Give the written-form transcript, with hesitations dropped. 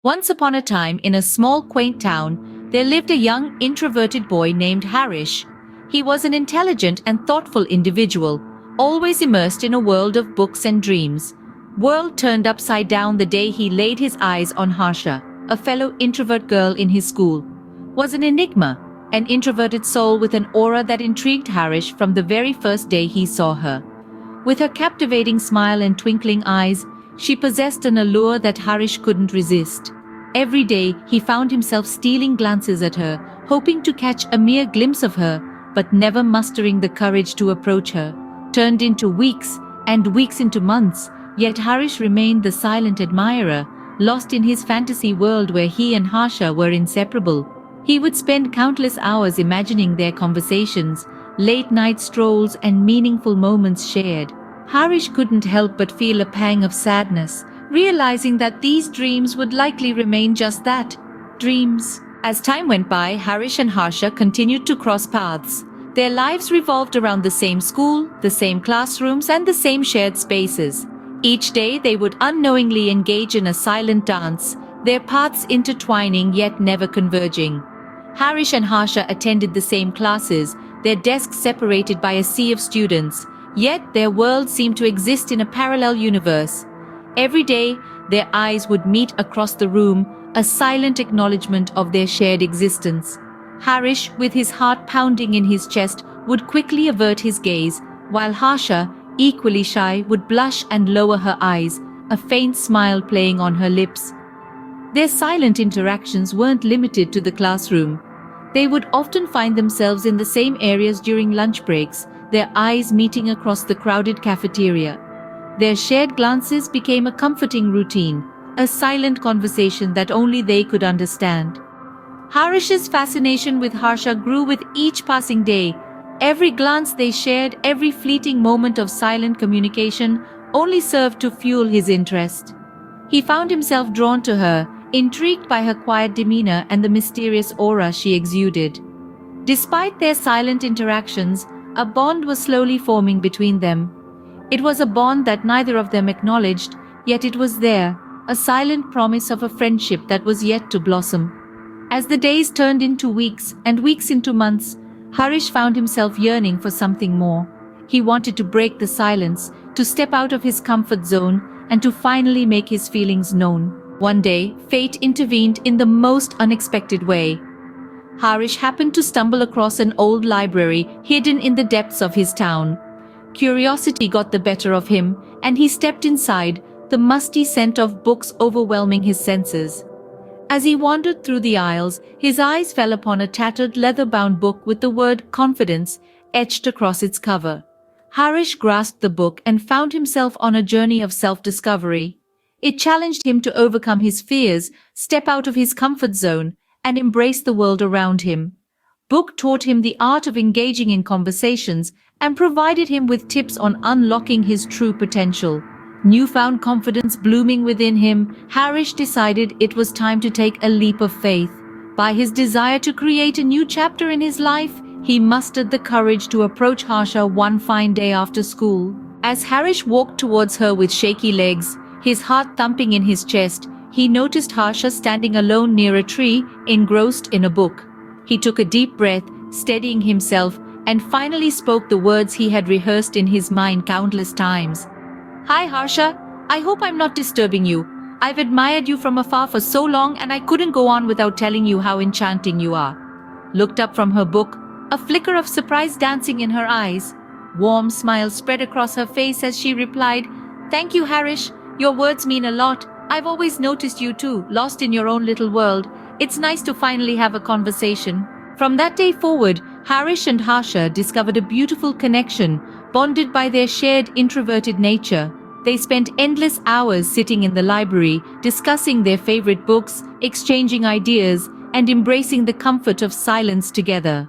Once upon a time, in a small quaint town, there lived a young introverted boy named Harish. He was an intelligent and thoughtful individual, always immersed in a world of books and dreams. World turned upside down the day he laid his eyes on Harsha, a fellow introvert girl in his school. Was an enigma, an introverted soul with an aura that intrigued Harish from the very first day he saw her. With her captivating smile and twinkling eyes, she possessed an allure that Harish couldn't resist. Every day, he found himself stealing glances at her, hoping to catch a mere glimpse of her, but never mustering the courage to approach her. Turned into weeks, and weeks into months, yet Harish remained the silent admirer, lost in his fantasy world where he and Harsha were inseparable. He would spend countless hours imagining their conversations, late-night strolls and meaningful moments shared. Harish couldn't help but feel a pang of sadness, realizing that these dreams would likely remain just that, dreams. As time went by, Harish and Harsha continued to cross paths. Their lives revolved around the same school, the same classrooms, and the same shared spaces. Each day they would unknowingly engage in a silent dance, their paths intertwining yet never converging. Harish and Harsha attended the same classes, their desks separated by a sea of students, yet their worlds seemed to exist in a parallel universe. Every day, their eyes would meet across the room, a silent acknowledgement of their shared existence. Harish, with his heart pounding in his chest, would quickly avert his gaze, while Harsha, equally shy, would blush and lower her eyes, a faint smile playing on her lips. Their silent interactions weren't limited to the classroom. They would often find themselves in the same areas during lunch breaks, their eyes meeting across the crowded cafeteria. Their shared glances became a comforting routine, a silent conversation that only they could understand. Harish's fascination with Harsha grew with each passing day. Every glance they shared, every fleeting moment of silent communication only served to fuel his interest. He found himself drawn to her, intrigued by her quiet demeanor and the mysterious aura she exuded. Despite their silent interactions, a bond was slowly forming between them. It was a bond that neither of them acknowledged, yet it was there, a silent promise of a friendship that was yet to blossom. As the days turned into weeks and weeks into months, Harish found himself yearning for something more. He wanted to break the silence, to step out of his comfort zone, and to finally make his feelings known. One day, fate intervened in the most unexpected way. Harish happened to stumble across an old library hidden in the depths of his town. Curiosity got the better of him, and he stepped inside, the musty scent of books overwhelming his senses. As he wandered through the aisles, his eyes fell upon a tattered leather-bound book with the word confidence etched across its cover. Harish grasped the book and found himself on a journey of self-discovery. It challenged him to overcome his fears, step out of his comfort zone, and embrace the world around him. Book taught him the art of engaging in conversations and provided him with tips on unlocking his true potential. Newfound confidence blooming within him, Harish decided it was time to take a leap of faith. By his desire to create a new chapter in his life, he mustered the courage to approach Harsha one fine day after school. As Harish walked towards her with shaky legs, his heart thumping in his chest, he noticed Harsha standing alone near a tree, engrossed in a book. He took a deep breath, steadying himself, and finally spoke the words he had rehearsed in his mind countless times. "Hi Harsha, I hope I'm not disturbing you. I've admired you from afar for so long and I couldn't go on without telling you how enchanting you are." Looked up from her book, a flicker of surprise dancing in her eyes. Warm smile spread across her face as she replied, "Thank you Harish, your words mean a lot. I've always noticed you too, lost in your own little world. It's nice to finally have a conversation." From that day forward, Harish and Harsha discovered a beautiful connection, bonded by their shared introverted nature. They spent endless hours sitting in the library, discussing their favorite books, exchanging ideas, and embracing the comfort of silence together.